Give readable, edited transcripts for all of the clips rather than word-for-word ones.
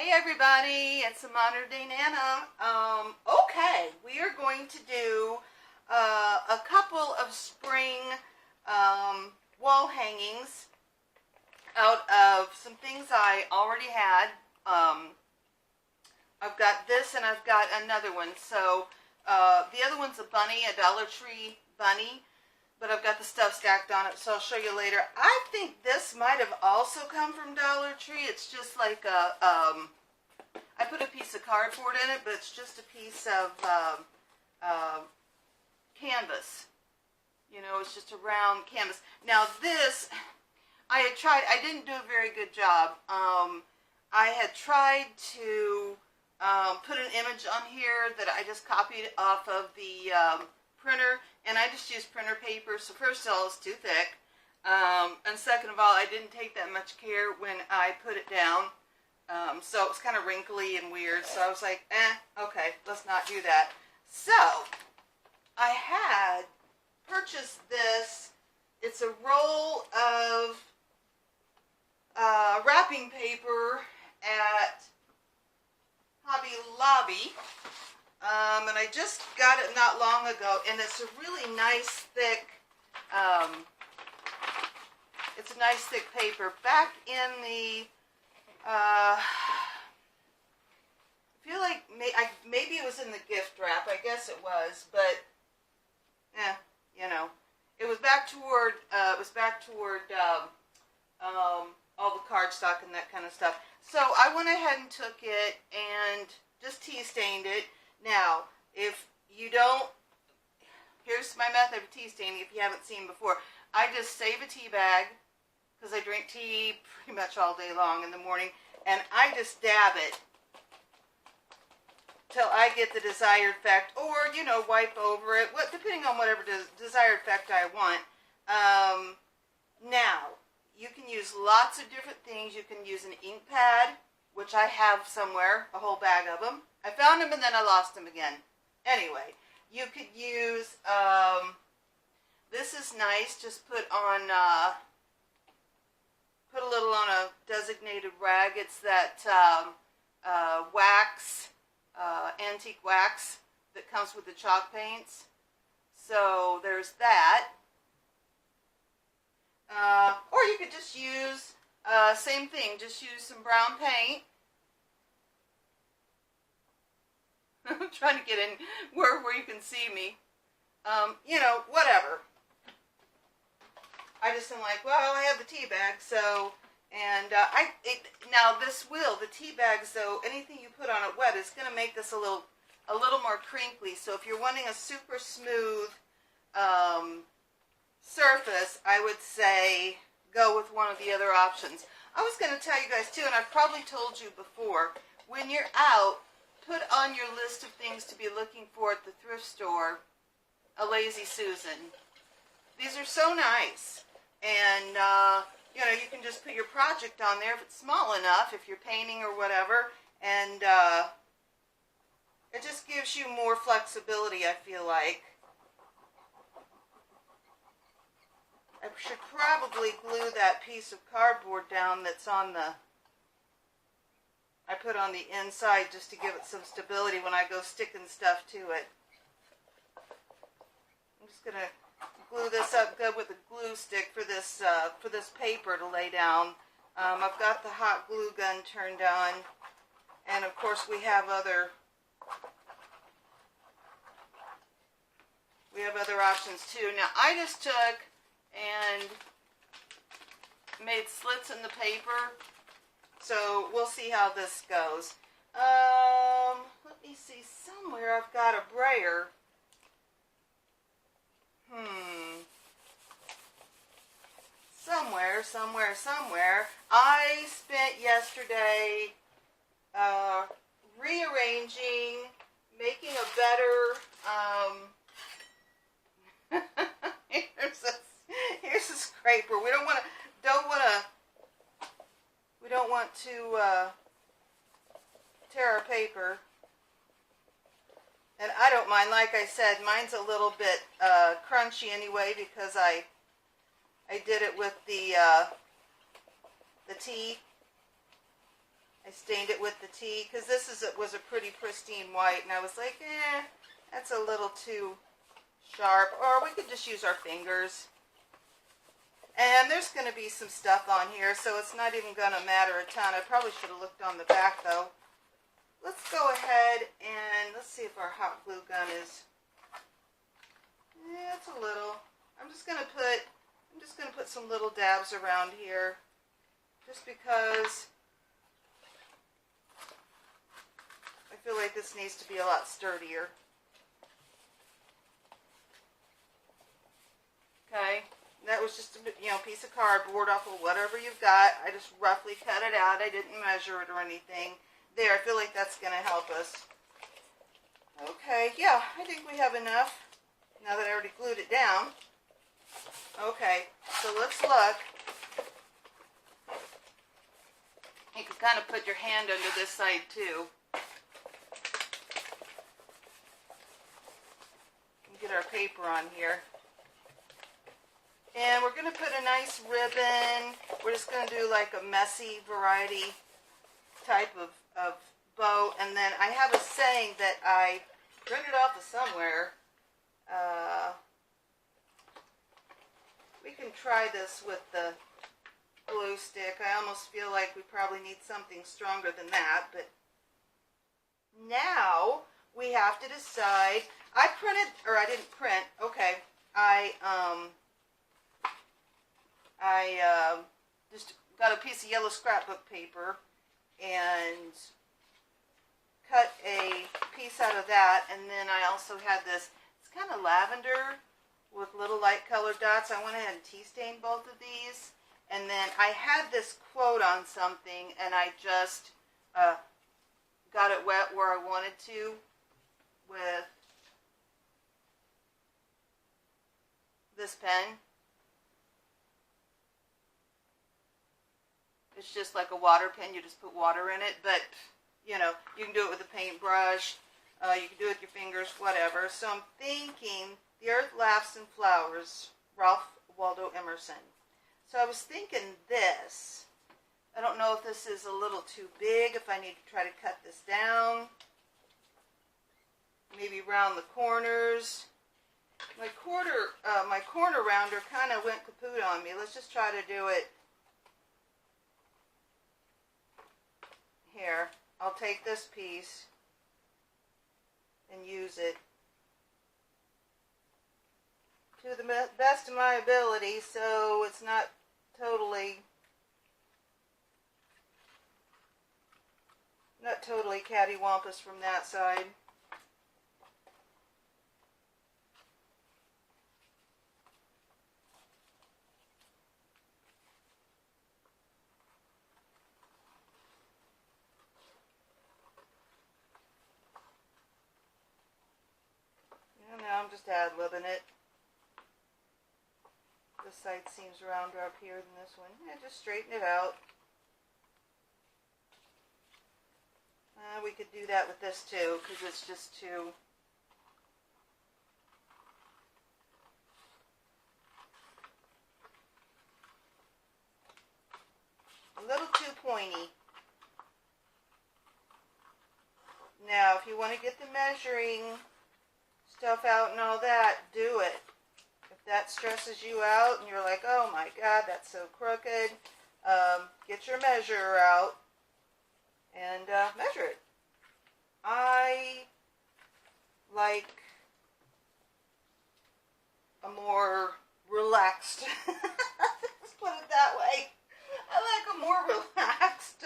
Hey everybody, it's the Modern Day Nana. Okay, we are going to do a couple of spring wall hangings out of some things I already had. I've got this and I've got another one. So the other one's a bunny, a Dollar Tree bunny, but I've got the stuff stacked on it, so I'll show you later. I think this might have also come from Dollar Tree. It's just like I put a piece of cardboard in it, but it's just a piece of canvas. You know, it's just a round canvas. Now this, I had tried, I didn't do a very good job. I had tried to put an image on here that I just copied off of the printer, and I just used printer paper. So first of all, it's too thick, and second of all, I didn't take that much care when I put it down, so it was kind of wrinkly and weird. So I was like, okay, let's not do that. So I had purchased this. It's a roll of wrapping paper at Hobby Lobby. And I just got it not long ago, and it's a really nice thick, it's a nice thick paper. Back in the, I feel like maybe it was in the gift wrap, I guess it was, but, you know, it was back toward, all the cardstock and that kind of stuff. So I went ahead and took it and just tea stained it. Now, if you don't, here's my method of tea staining if you haven't seen before. I just save a tea bag, because I drink tea pretty much all day long in the morning, and I just dab it till I get the desired effect, or, you know, wipe over it, depending on whatever desired effect I want. Now, you can use lots of different things. You can use an ink pad, which I have somewhere, a whole bag of them. I found them and then I lost them again. Anyway, you could use, this is nice, just put on, put a little on a designated rag. It's that wax, antique wax that comes with the chalk paints. So there's that. Or you could just use, same thing, just use some brown paint. I'm trying to get in where you can see me. You know, whatever. I just am like, well, I have the tea bag, so, and now this the tea bags, though, anything you put on it wet is going to make this a little more crinkly. So if you're wanting a super smooth surface, I would say go with one of the other options. I was going to tell you guys too, and I've probably told you before, when you're out, put on your list of things to be looking for at the thrift store, a Lazy Susan. These are so nice, and you know, you can just put your project on there if it's small enough, if you're painting or whatever, and it just gives you more flexibility, I feel like. I should probably glue that piece of cardboard down that's on the, I put on the inside just to give it some stability when I go sticking stuff to it. I'm just going to glue this up good with a glue stick for this paper to lay down. I've got the hot glue gun turned on, and of course we have other options too. Now I just took and made slits in the paper, so we'll see how this goes. Let me see, somewhere I've got a brayer. Somewhere. I spent yesterday rearranging, making a better, here's a scraper. We don't want to tear our paper. And I don't mind, like I said, mine's a little bit crunchy anyway, because I did it with the tea. I I stained it with the tea because was a pretty pristine white, and I was like, that's a little too sharp. Or we could just use our fingers. And there's going to be some stuff on here, so it's not even going to matter a ton. I probably should have looked on the back, though. Let's go ahead and let's see if our hot glue gun is. Yeah, it's a little. I'm just going to put some little dabs around here, just because I feel like this needs to be a lot sturdier. Okay. That was just a piece of cardboard off of whatever you've got. I just roughly cut it out. I didn't measure it or anything. There, I feel like that's going to help us. Okay, yeah, I think we have enough now that I already glued it down. Okay, so let's look. You can kind of put your hand under this side too. Get our paper on here. And we're going to put a nice ribbon. We're just going to do like a messy variety type of bow. And then I have a saying that I printed off of somewhere. We can try this with the glue stick. I almost feel like we probably need something stronger than that. But now we have to decide. I didn't print. Okay. I just got a piece of yellow scrapbook paper and cut a piece out of that, and then I also had this, it's kind of lavender with little light colored dots. I went ahead and tea stained both of these, and then I had this quote on something, and I just got it wet where I wanted to with this pen. It's just like a water pen. You just put water in it. But, you can do it with a paintbrush. You can do it with your fingers, whatever. So I'm thinking The Earth Laughs and Flowers, Ralph Waldo Emerson. So I was thinking this. I don't know if this is a little too big, if I need to try to cut this down. Maybe round the corners. My corner rounder kind of went kaput on me. Let's just try to do it. Here, I'll take this piece and use it to the best of my ability, so it's not totally cattywampus from that side. Now I'm just ad-libbing it. This side seems rounder up here than this one. Yeah, just straighten it out. We could do that with this too, because it's just too... a little too pointy. Now, if you want to get the measuring stuff out and all that, do it. If that stresses you out and you're like, oh my God, that's so crooked, get your measure out and measure it. I like a more relaxed, let's put it that way. I like a more relaxed,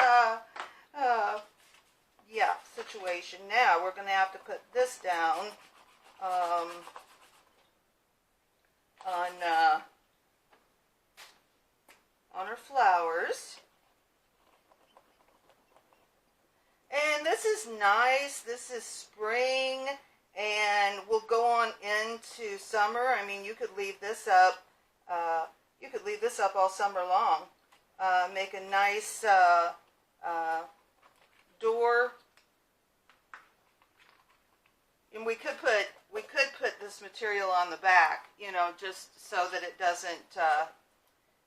situation. Now we're going to have to put this down on our flowers. And this is nice. This is spring, and we'll go on into summer. I mean, you could leave this up. You could leave this up all summer long. Make a nice door. And we could put this material on the back, just so that it doesn't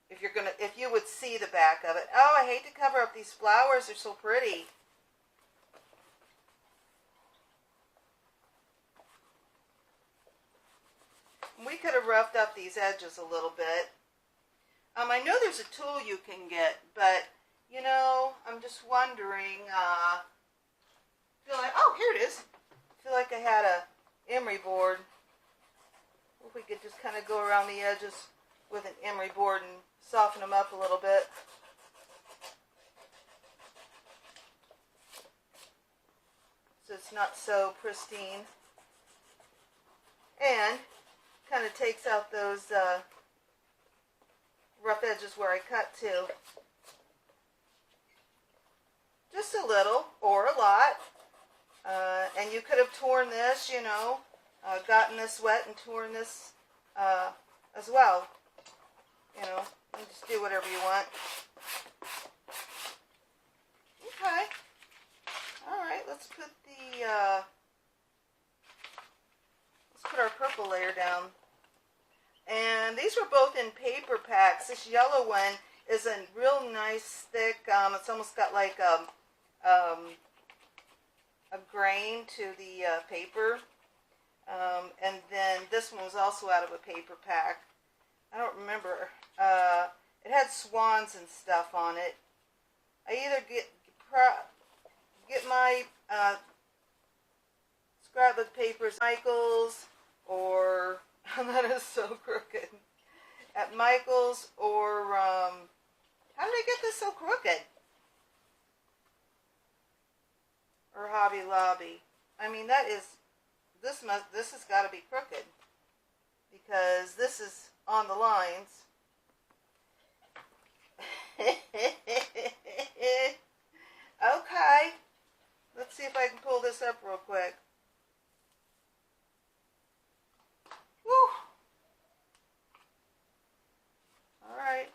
if you would see the back of it. Oh, I hate to cover up these flowers. They're so pretty. We could have roughed up these edges a little bit. I know there's a tool you can get, but, you know, I'm just wondering, feel like, oh, here it is. I feel like I had a emery board. If we could just kind of go around the edges with an emery board and soften them up a little bit. So it's not so pristine. And kind of takes out those rough edges where I cut too. Just a little or a lot. And you could have torn this, you know, gotten this wet and torn this as well. You know, you just do whatever you want. Okay. Alright, let's put our purple layer down. And these were both in paper packs. This yellow one is a real nice thick, it's almost got like a grain to the paper. And then this one was also out of a paper pack. I don't remember. It had swans and stuff on it. I either get my scrapbook papers at Michael's, or that is so crooked. At Michael's, or how did I get this so crooked? Or Hobby Lobby. I mean, this has got to be crooked, because this is on the lines. Okay, let's see if I can pull this up real quick. Woo! Alright,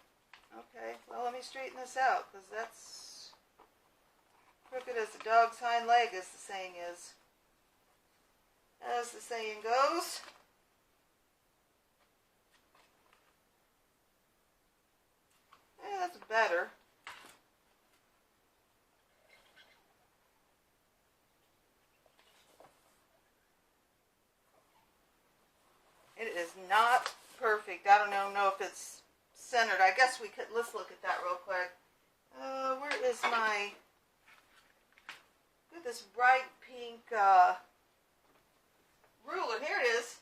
okay, well, let me straighten this out, because that's crooked as a dog's hind leg, as the saying is. As the saying goes. That's better. It is not perfect. I don't know if it's centered. I guess we could, let's look at that real quick. Where is my, look at this bright pink ruler. Here it is.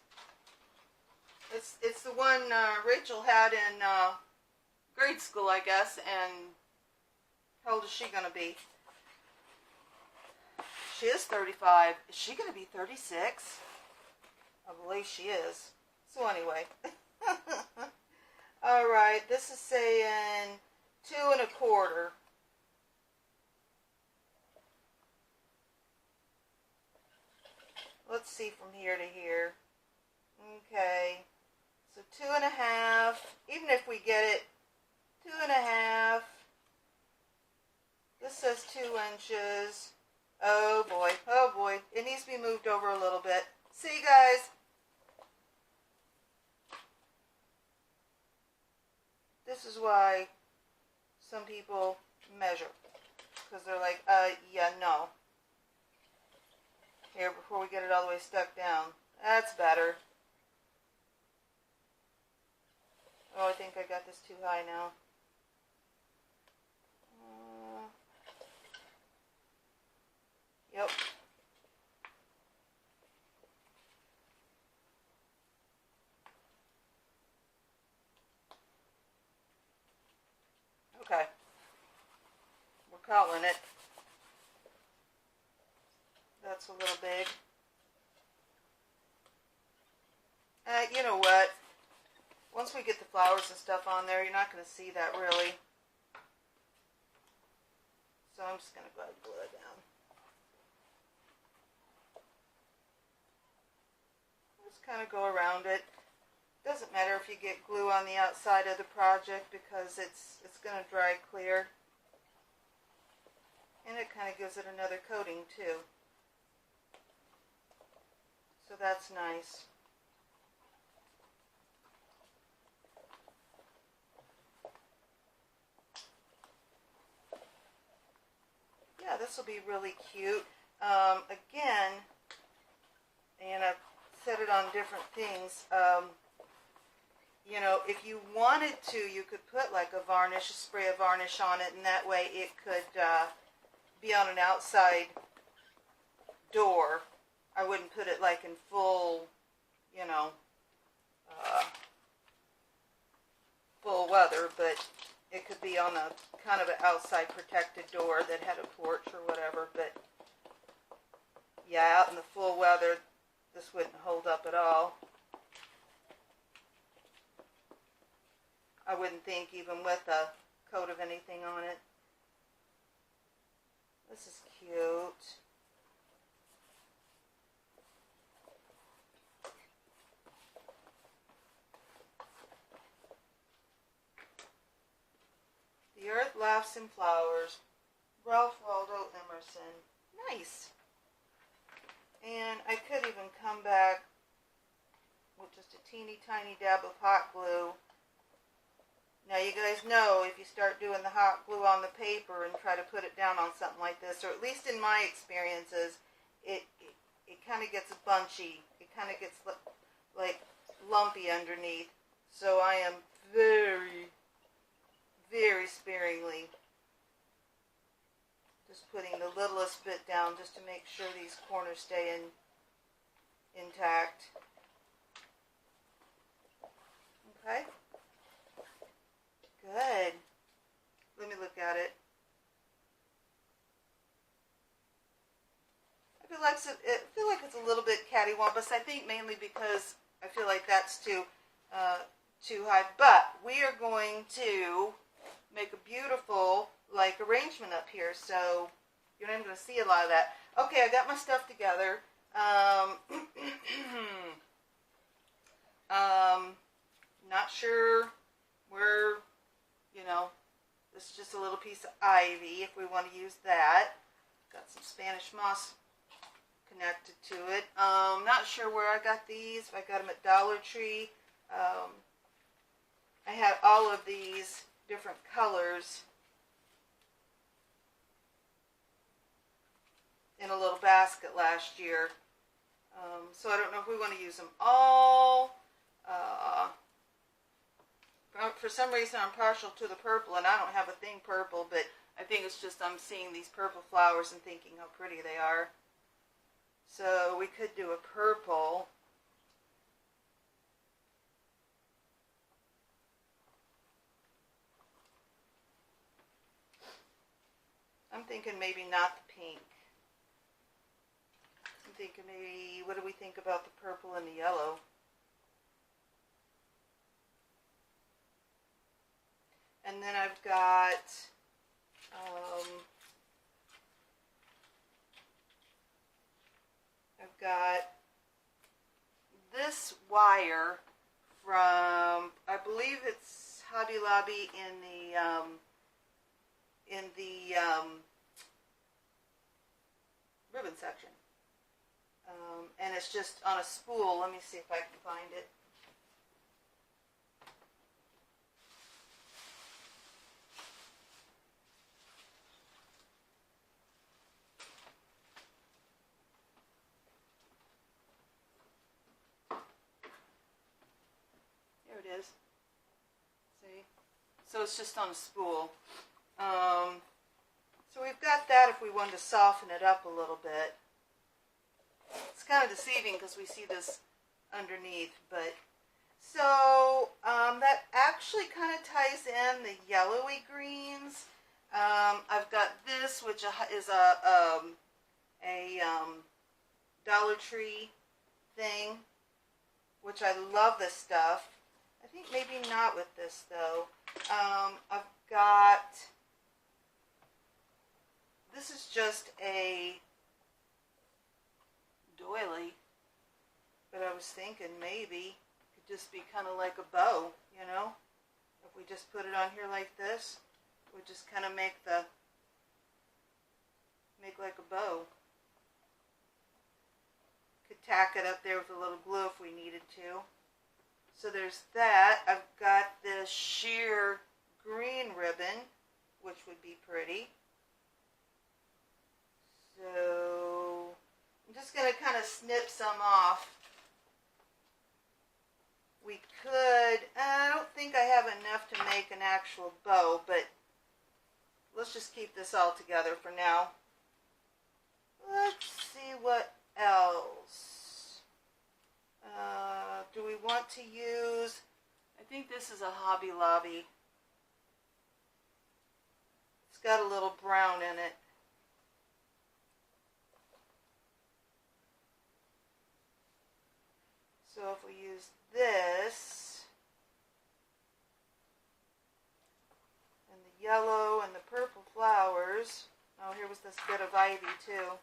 It's the one Rachel had in grade school, I guess, and how old is she going to be? She is 35. Is she going to be 36? I believe she is. So anyway. Alright, this is saying 2 1/4. Let's see from here to here. Okay. So 2 1/2. Even if we get it 2 1/2. This says 2 inches. Oh boy, oh boy. It needs to be moved over a little bit. See, guys? This is why some people measure. Because they're like, yeah, no. Here, before we get it all the way stuck down. That's better. Oh, I think I got this too high now. Yep. Okay. We're calling it. That's a little big. You know what? Once we get the flowers and stuff on there, you're not going to see that really. So I'm just going to go ahead and glue it down. Just kind of go around it. Doesn't matter if you get glue on the outside of the project, because it's going to dry clear. And it kind of gives it another coating too. So that's nice. yeah, this will be really cute. Again, and I've set it on different things. You know, if you wanted to, you could put like a varnish, a spray of varnish on it, and that way it could be on an outside door. I wouldn't put it like in full, you know, full weather, but it could be on a kind of an outside protected door that had a porch or whatever. But yeah, out in the full weather, this wouldn't hold up at all. I wouldn't think even with a coat of anything on it. This is cute. The Earth Laughs in Flowers, Ralph Waldo Emerson. Nice. And I could even come back with just a teeny tiny dab of hot glue. Now you guys know if you start doing the hot glue on the paper and try to put it down on something like this, or at least in my experiences, it kind of gets bunchy. It kind of gets like lumpy underneath. So I am very, very sparingly just putting the littlest bit down just to make sure these corners stay intact. Okay. Good. Let me look at it. I feel like it's a little bit cattywampus. I think mainly because I feel like that's too high. But we are going to make a beautiful like arrangement up here, so you're not going to see a lot of that. Okay, I got my stuff together. Not sure where. You know, this is just a little piece of ivy if we want to use that. Got some Spanish moss connected to it. Not sure where I got these. I got them at Dollar Tree. I had all of these different colors in a little basket last year. So I don't know if we want to use them all. For some reason, I'm partial to the purple, and I don't have a thing purple, but I think it's just I'm seeing these purple flowers and thinking how pretty they are. So we could do a purple. I'm thinking maybe not the pink. I'm thinking maybe, what do we think about the purple and the yellow? And then I've got this wire from, I believe it's Hobby Lobby in the ribbon section. And it's just on a spool. Let me see if I can find it. Is. See? So it's just on a spool. So we've got that if we wanted to soften it up a little bit. It's kind of deceiving because we see this underneath, but so that actually kind of ties in the yellowy greens. I've got this, which is a Dollar Tree thing, which I love this stuff. I think maybe not with this though. I've got, this is just a doily, but I was thinking maybe it could just be kind of like a bow, you know? If we just put it on here like this, it would just kind of make like a bow. Could tack it up there with a little glue if we needed to. So there's that. I've got this sheer green ribbon, which would be pretty. So I'm just going to kind of snip some off. We could, I don't think I have enough to make an actual bow, but let's just keep this all together for now. Let's see what else. Do we want to use, I think this is a Hobby Lobby. It's got a little brown in it. So if we use this, and the yellow and the purple flowers, oh, here was this bit of ivy too.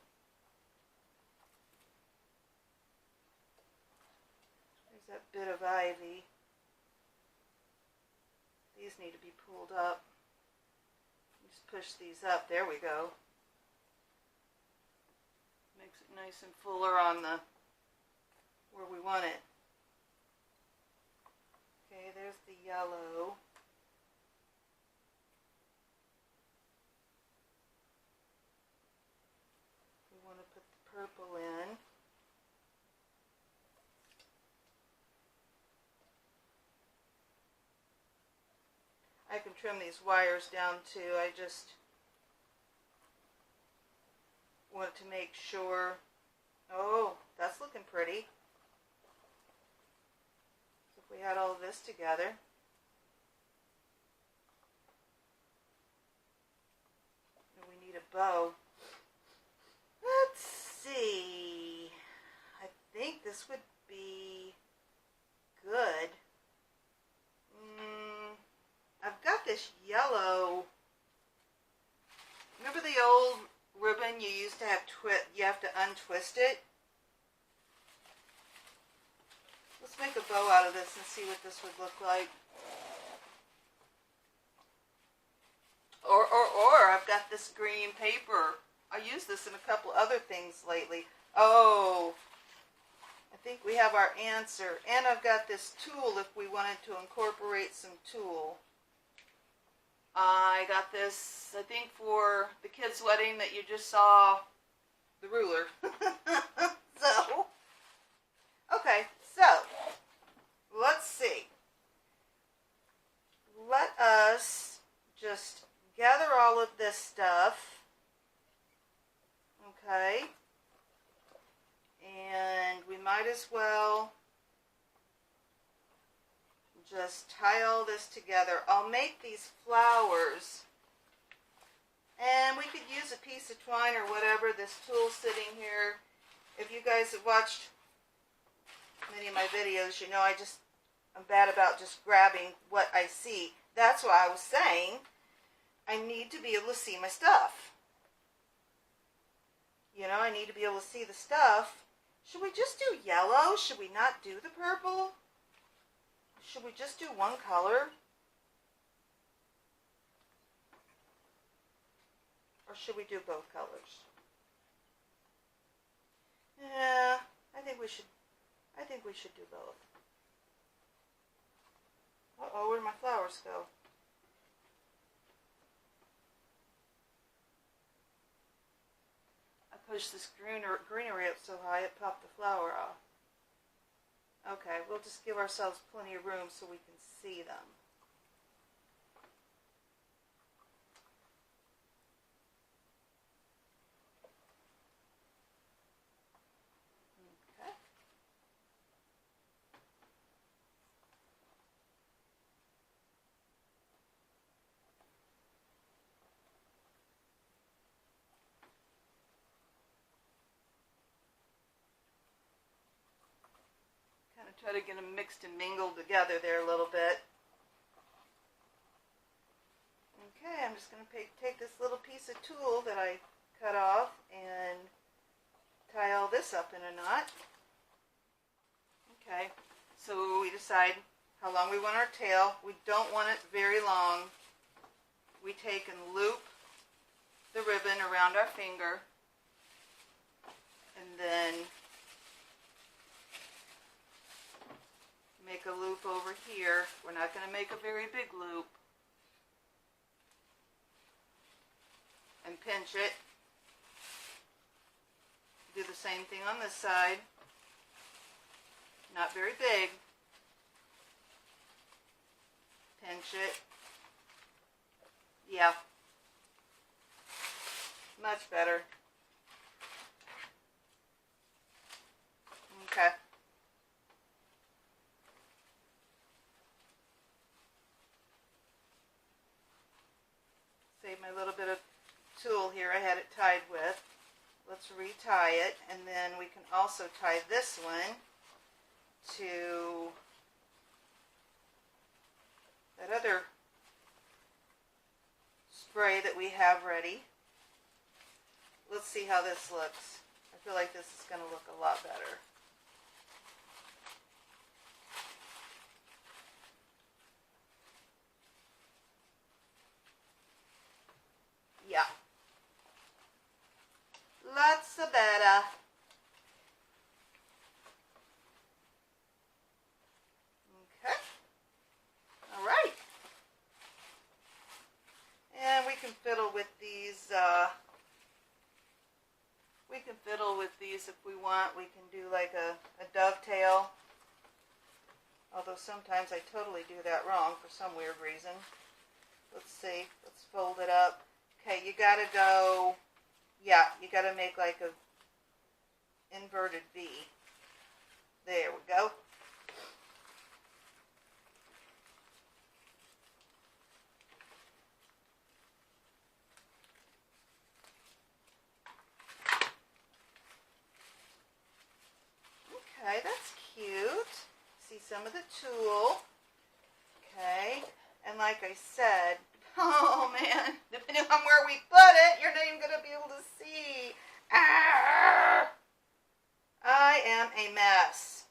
There's that bit of ivy. These need to be pulled up. Just push these up. There we go. Makes it nice and fuller on the where we want it. Okay, there's the yellow. We want to put the purple in. I can trim these wires down too. I just want to make sure. Oh, that's looking pretty. So if we had all this together. And we need a bow. Let's see. I think this would be good. I've got this yellow. Remember the old ribbon you used to have you have to untwist it? Let's make a bow out of this and see what this would look like. Or I've got this green paper. I used this in a couple other things lately. Oh, I think we have our answer. And I've got this tool if we wanted to incorporate some tulle. I got this, I think, for the kid's wedding that you just saw, the ruler. So, okay, so, let's see. Let us just gather all of this stuff. Okay. And we might as well just tie all this together. I'll make these flowers, and we could use a piece of twine or whatever. This tool sitting here, if you guys have watched many of my videos, you know I'm bad about just grabbing what I see. That's why I was saying I need to be able to see my stuff. You know, I need to be able to see the stuff. Should we just do yellow? Should we not do the purple? Should we just do one color? Or should we do both colors? Yeah, I think we should do both. Uh-oh, where'd my flowers go? I pushed this greenery up so high it popped the flower off. Okay, we'll just give ourselves plenty of room so we can see them. Okay. Try to get them mixed and mingled together there a little bit. Okay, I'm just going to take this little piece of tulle that I cut off and tie all this up in a knot. Okay, so we decide how long we want our tail. We don't want it very long. We take and loop the ribbon around our finger, and then make a loop over here. We're not going to make a very big loop. And pinch it. the same thing on this side. Not very big. Pinch it. Yeah. Much better. Okay. Save my little bit of tulle here I had it tied with. Let's retie it, and then we can also tie this one to that other spray that we have ready. Let's see how this looks. I feel like this is going to look a lot better. Yeah. Lots better. Okay. All right. And we can fiddle with these. We can fiddle with these if we want. We can do like a dovetail. Although sometimes I totally do that wrong for some weird reason. Let's see. Let's fold it up. Okay, you gotta go. Yeah, you gotta make like a inverted V. There we go. Okay, that's cute. See some of the tulle. Okay, and like I said, oh man, depending on where we put it, you're not even going to be able to see. Ah! I am a mess.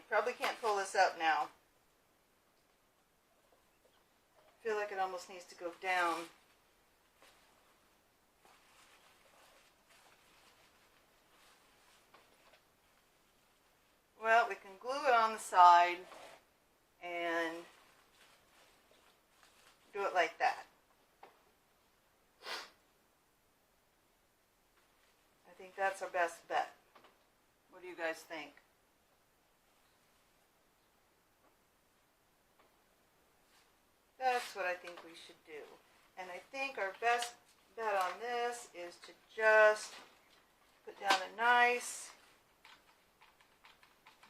Probably can't pull this up now. I feel like it almost needs to go down. Well, we can glue it on the side and do it like that. I think that's our best bet. What do you guys think? That's what I think we should do. And I think our best bet on this is to just put down a nice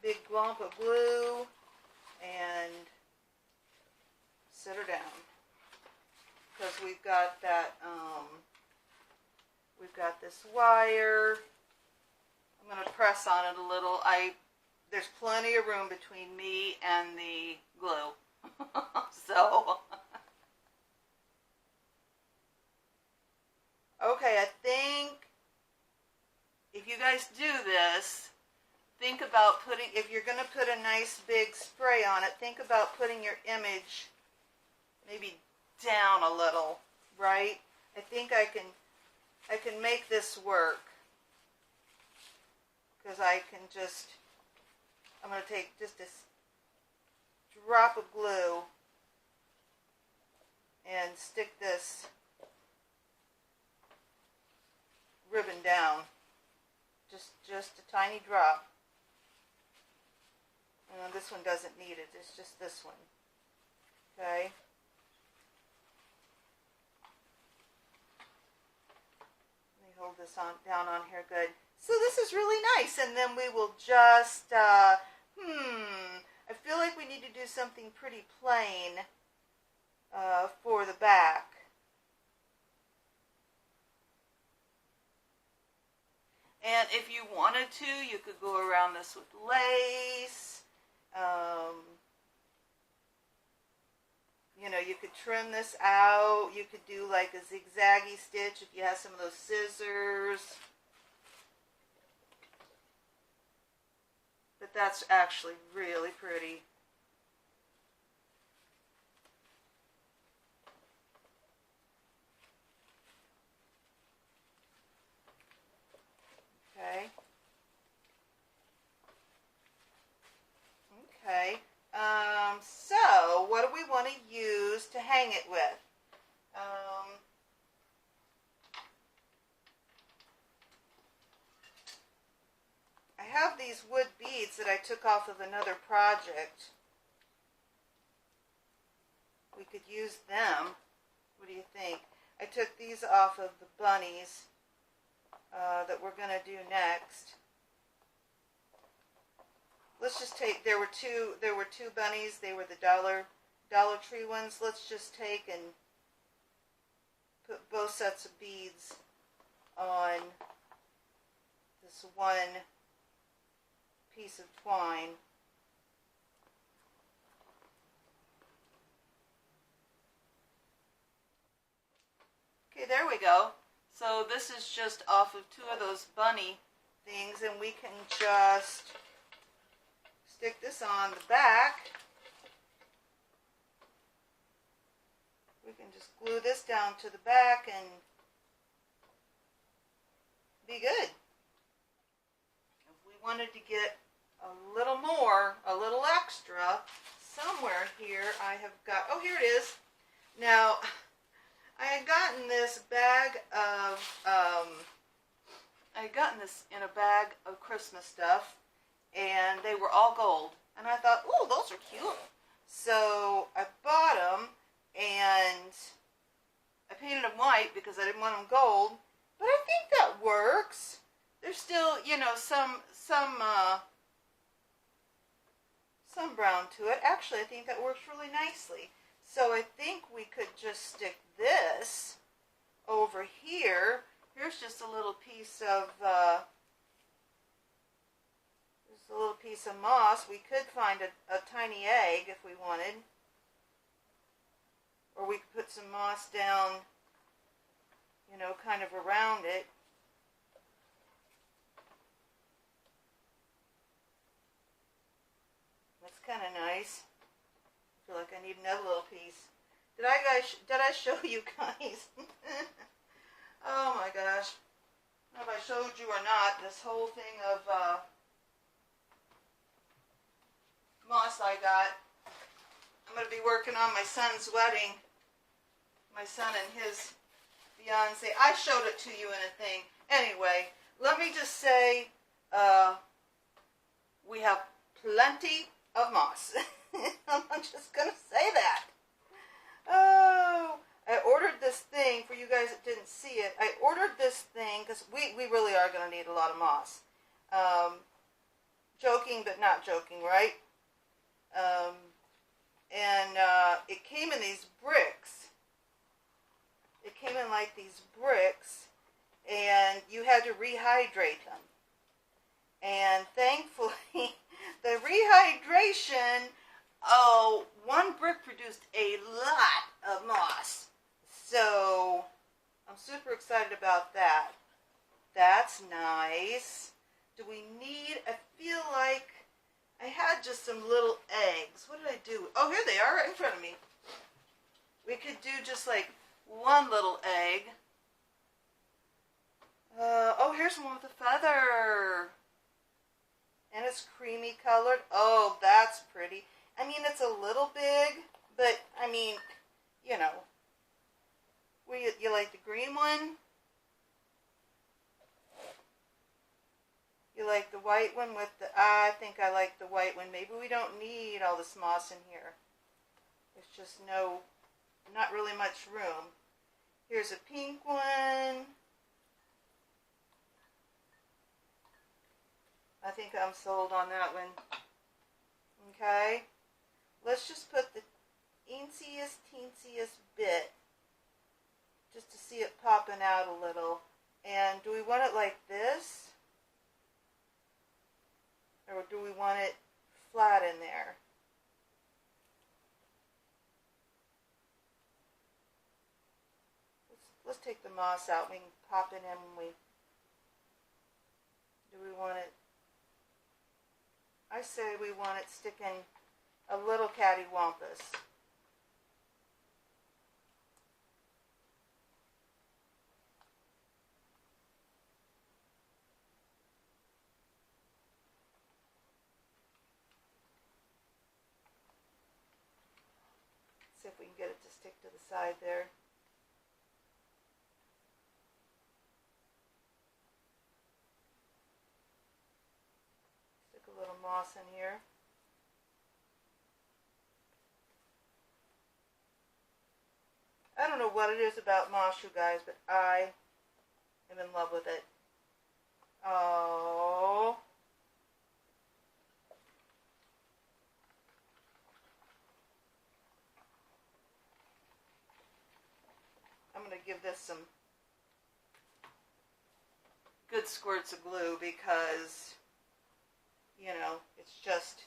big glomp of glue and set her down. Because we've got that, we've got this wire. I'm going to press on it a little. There's plenty of room between me and the glue. So, okay, I think if you guys do this, think about putting, if you're going to put a nice big spray on it, think about putting your image maybe down a little, right? I think I can make this work. Because I can just, I'm going to take just this drop of glue and stick this ribbon down. Just a tiny drop. And this one doesn't need it, it's just this one. Okay? Let me hold this on down on here good. So this is really nice, and then we will just, I feel like we need to do something pretty plain for the back. And if you wanted to, you could go around this with lace. You know, you could trim this out. You could do like a zigzaggy stitch if you have some of those scissors. But that's actually really pretty. Okay. Okay. So what do we want to use use to hang it with. I have these wood beads that I took off of another project. We could use them. What do you think? I took these off of the bunnies that we're going to do next. Let's just take, there were two bunnies. They were the Dollar Tree ones. Let's just take and put both sets of beads on this one piece of twine. Okay, there we go. So this is just off of two of those bunny things, and we can just stick this on the back. We can just glue this down to the back and be good. If we wanted to get a little more, a little extra, somewhere here I have got, oh, here it is. Now, I had gotten this bag of, in a bag of Christmas stuff, and they were all gold. And I thought, oh, those are cute. So I bought them, and I painted them white because I didn't want them gold. But I think that works. There's still, you know, some brown to it. Actually, I think that works really nicely. So I think we could just stick this over here. Here's just a little piece of moss. We could find a tiny egg if we wanted, or we could put some moss down, you know, kind of around it. That's kind of nice. I feel like I need another little piece. Did I show you guys? Oh my gosh. I don't know if I showed you or not, this whole thing of moss I got. I'm going to be working on my son's wedding. My son and his fiance. I showed it to you in a thing. Anyway, let me just say, we have plenty of moss. I'm just going to say that. Oh, I ordered this thing for you guys that didn't see it. I ordered this thing because we really are going to need a lot of moss. Joking, but not joking, right? It came in these bricks. It came in like these bricks, and you had to rehydrate them. And thankfully, the rehydration, one brick produced a lot of moss. So, I'm super excited about that. That's nice. Do we need, I feel like I had just some little eggs. What did I do? Oh, here they are right in front of me. We could do just like one little egg. Oh, here's one with a feather. And it's creamy colored. Oh, that's pretty. I mean, it's a little big, but, I mean, you know. You like the green one? You like the white one with the, I think I like the white one. Maybe we don't need all this moss in here. There's just not really much room. Here's a pink one. I think I'm sold on that one. Okay. Let's just put the teensiest bit just to see it popping out a little. And do we want it like this? Or do we want it flat in there? Let's take the moss out. We can pop it in when we... Do we want it... I say we want it sticking a little cattywampus. See if we can get it to stick to the side there. Stick a little moss in here. I don't know what it is about moss, you guys, but I am in love with it. Oh. I'm going to give this some good squirts of glue because, you know, it's just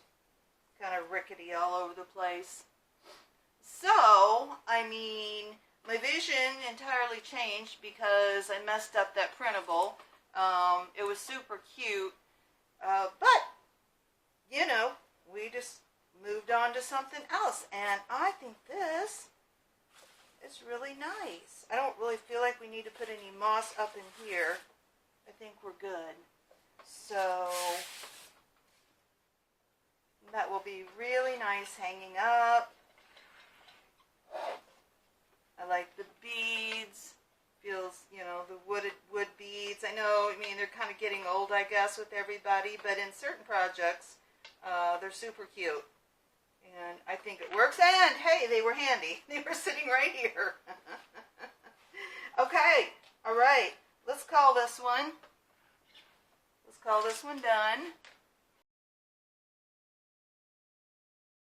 kind of rickety all over the place. So, I mean, my vision entirely changed because I messed up that printable. It was super cute, but, you know, we just moved on to something else, and I think this is really nice. I don't really feel like we need to put any moss up in here. I think we're good. So, that will be really nice hanging up. I like the beads. Feels, you know, the wood beads. I know, I mean, they're kind of getting old, I guess, with everybody, but in certain projects, they're super cute. And I think it works. And, hey, they were handy. They were sitting right here. Okay. All right. Let's call this one. Let's call this one done.